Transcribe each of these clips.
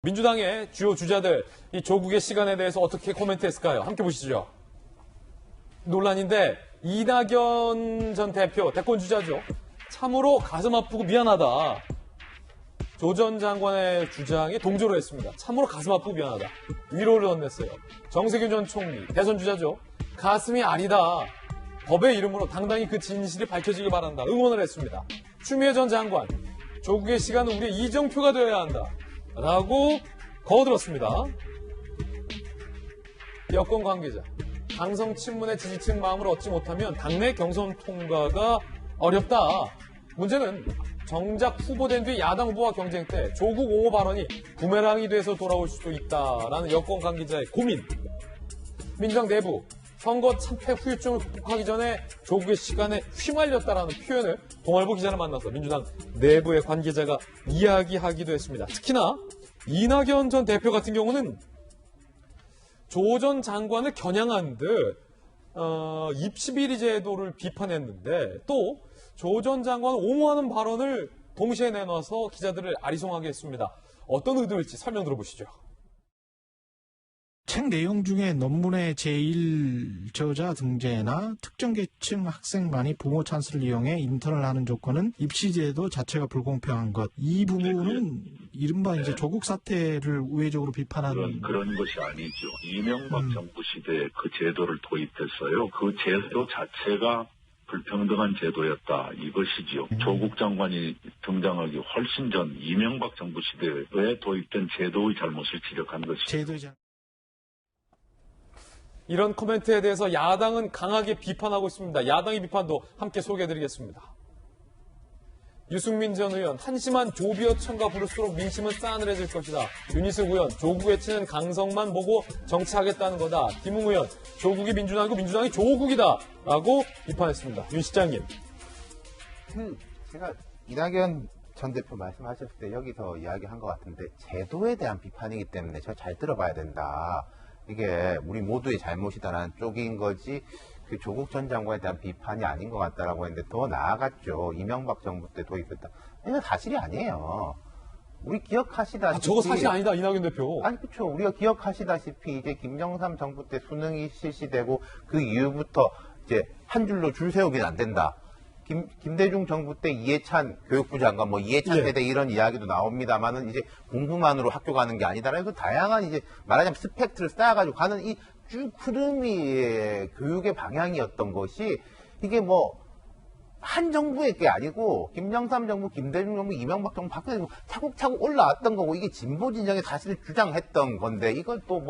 민주당의 주요 주자들, 이 조국의 시간에 대해서 어떻게 코멘트했을까요? 함께 보시죠. 논란인데 이낙연 전 대표, 대권 주자죠. 참으로 가슴 아프고 미안하다. 조 전 장관의 주장에 동조를 했습니다. 참으로 가슴 아프고 미안하다. 위로를 건넸어요. 정세균 전 총리, 대선 주자죠. 가슴이 아리다. 법의 이름으로 당당히 그 진실이 밝혀지길 바란다. 응원을 했습니다. 추미애 전 장관, 조국의 시간은 우리의 이정표가 되어야 한다. 라고 거들었습니다. 여권 관계자, 강성 친문의 지지층 마음을 얻지 못하면 당내 경선 통과가 어렵다. 문제는 정작 후보된 뒤 야당 후보와 경쟁 때 조국 옹호 발언이 부메랑이 돼서 돌아올 수도 있다라는 여권 관계자의 고민. 민주당 내부, 선거 참패 후유증을 극복하기 전에 조국의 시간에 휘말렸다라는 표현을 동아일보 기자를 만나서 민주당 내부의 관계자가 이야기하기도 했습니다. 특히나 이낙연 전 대표 같은 경우는 조 전 장관을 겨냥한 듯 입시비리 제도를 비판했는데 또 조 전 장관을 옹호하는 발언을 동시에 내놔서 기자들을 아리송하게 했습니다. 어떤 의도일지 설명 들어보시죠. 책 내용 중에 논문의 제1저자 등재나 특정 계층 학생만이 부모 찬스를 이용해 인턴을 하는 조건은 입시제도 자체가 불공평한 것. 이 부분은 이른바 이제 조국 사태를 우회적으로 비판하는 그런 것이 아니죠. 이명박 정부 시대에 그 제도를 도입했어요. 그 제도 자체가 불평등한 제도였다 이것이지요. 조국 장관이 등장하기 훨씬 전 이명박 정부 시대에 도입된 제도의 잘못을 지적한 것이죠. 이런 코멘트에 대해서 야당은 강하게 비판하고 있습니다. 야당의 비판도 함께 소개해드리겠습니다. 유승민 전 의원, 한심한 조비어천가 부를수록 민심은 싸늘해질 것이다. 윤희숙 의원, 조국에 치는 강성만 보고 정치하겠다는 거다. 김웅 의원, 조국이 민주당이고 민주당이 조국이다. 라고 비판했습니다. 윤 시장님. 제가 이낙연 전 대표 말씀하셨을 때 여기서 이야기한 것 같은데 제도에 대한 비판이기 때문에 저 잘 들어봐야 된다. 이게 우리 모두의 잘못이다라는 쪽인 거지 그 조국 전 장관에 대한 비판이 아닌 것 같다라고 했는데 더 나아갔죠. 이명박 정부 때 도입했다. 이건 사실이 아니에요. 우리 기억하시다시피 저거 사실 아니다, 이낙연 대표. 아니 그렇죠. 우리가 기억하시다시피 이제 김영삼 정부 때 수능이 실시되고 그 이후부터 이제 한 줄로 줄 세우기는 안 된다. 김대중 정부 때 이해찬 교육부 장관, 이해찬 세대 이런 이야기도 나옵니다만은 이제 공부만으로 학교 가는 게 아니다. 그래서 다양한 이제 말하자면 스펙트를 쌓아가지고 가는 이 쭉 흐름이 교육의 방향이었던 것이 이게 한 정부의 게 아니고 김영삼 정부, 김대중 정부, 이명박 정부 바뀌고 차곡차곡 올라왔던 거고 이게 진보 진영이 사실 주장했던 건데 이걸 또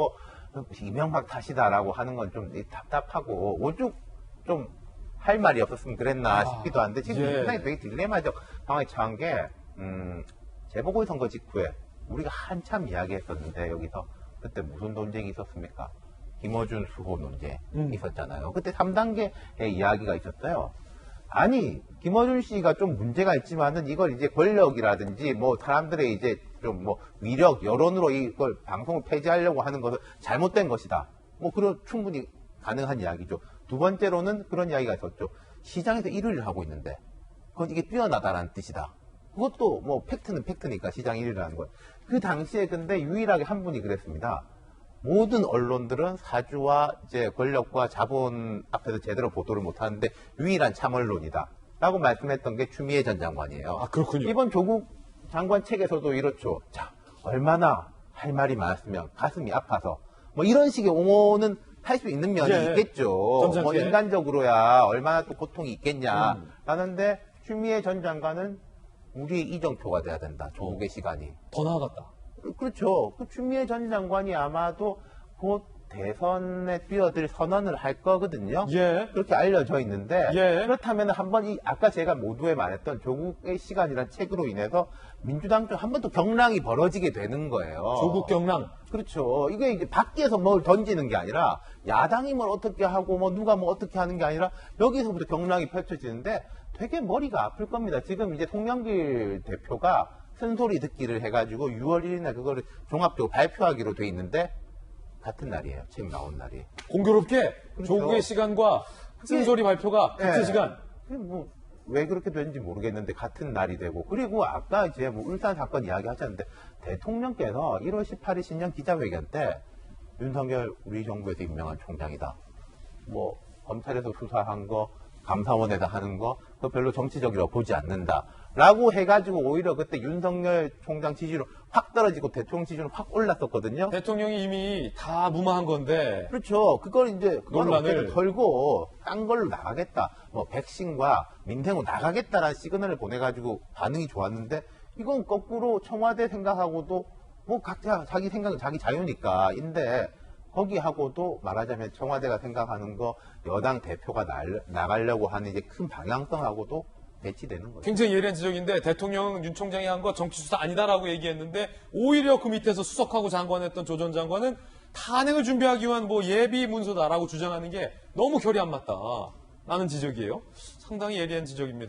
이명박 탓이다라고 하는 건 좀 답답하고 오죽 좀 할 말이 없었으면 그랬나 싶기도 한데 지금 민주당이 되게 딜레마적 상황에 처한 게 재보궐선거 직후에 우리가 한참 이야기했었는데 여기서 그때 무슨 논쟁이 있었습니까? 김어준 수호 논쟁 있었잖아요. 그때 3단계의 이야기가 있었어요. 아니 김어준 씨가 좀 문제가 있지만은 이걸 이제 권력이라든지 사람들의 이제 좀 위력 여론으로 이걸 방송을 폐지하려고 하는 것은 잘못된 것이다. 그런 충분히 가능한 이야기죠. 두 번째로는 그런 이야기가 있었죠. 시장에서 1위를 하고 있는데 그건 이게 뛰어나다라는 뜻이다. 그것도 팩트는 팩트니까 시장 1위를 하는 거예요. 그 당시에 근데 유일하게 한 분이 그랬습니다. 모든 언론들은 사주와 이제 권력과 자본 앞에서 제대로 보도를 못하는데 유일한 참언론이다. 라고 말씀했던 게 추미애 전 장관이에요. 아, 그렇군요. 이번 조국 장관 책에서도 이렇죠. 자, 얼마나 할 말이 많았으면 가슴이 아파서 이런 식의 옹호는 할 수 있는 면이 있겠죠. 인간적으로야 얼마나 또 고통이 있겠냐. 라는데 추미애 전 장관은 우리의 이정표가 돼야 된다. 조국의 시간이. 더 나아갔다. 그렇죠. 그 추미애 전 장관이 아마도 곧 대선에 뛰어들 선언을 할 거거든요. 그렇게 알려져 있는데 그렇다면 한번 아까 제가 모두에 말했던 조국의 시간이라는 책으로 인해서 민주당 쪽 한 번 더 경랑이 벌어지게 되는 거예요. 조국 경랑. 그렇죠. 이게 이제 밖에서 뭘 던지는 게 아니라 야당이 뭘 어떻게 하고 누가 어떻게 하는 게 아니라 여기서부터 경랑이 펼쳐지는데 되게 머리가 아플 겁니다. 지금 이제 송영길 대표가 쓴소리 듣기를 해가지고 6월 1일날 그거를 종합적으로 발표하기로 돼 있는데 같은 날이에요. 책 나온 날이. 공교롭게 그렇죠. 조국의 시간과 쓴소리 발표가 같은 시간. 왜 그렇게 되는지 모르겠는데 같은 날이 되고 그리고 아까 이제 뭐 울산 사건 이야기 하셨는데 대통령께서 1월 18일 신년 기자회견 때 윤석열 우리 정부에서 임명한 총장이다. 뭐 검찰에서 수사한 거 감사원에서 하는 거 그거 별로 정치적이라고 보지 않는다. 라고 해가지고 오히려 그때 윤석열 총장 지지율 확 떨어지고 대통령 지지율은 확 올랐었거든요. 대통령이 이미 다 무마한 건데 그렇죠. 그걸 이제 그걸 논란을 어깨를 털고 딴 걸로 나가겠다. 뭐 백신과 민생으로 나가겠다라는 시그널을 보내가지고 반응이 좋았는데 이건 거꾸로 청와대 생각하고도 뭐 각자 자기 생각은 자기 자유니까인데 거기하고도 말하자면 청와대가 생각하는 거 여당 대표가 나가려고 하는 이제 큰 방향성하고도 배치되는 거죠. 굉장히 예리한 지적인데 대통령은 윤 총장이 한 거 정치 수사 아니다라고 얘기했는데 오히려 그 밑에서 수석하고 장관했던 조 전 장관은 탄핵을 준비하기 위한 뭐 예비 문서다라고 주장하는 게 너무 결이 안 맞다라는 지적이에요. 상당히 예리한 지적입니다.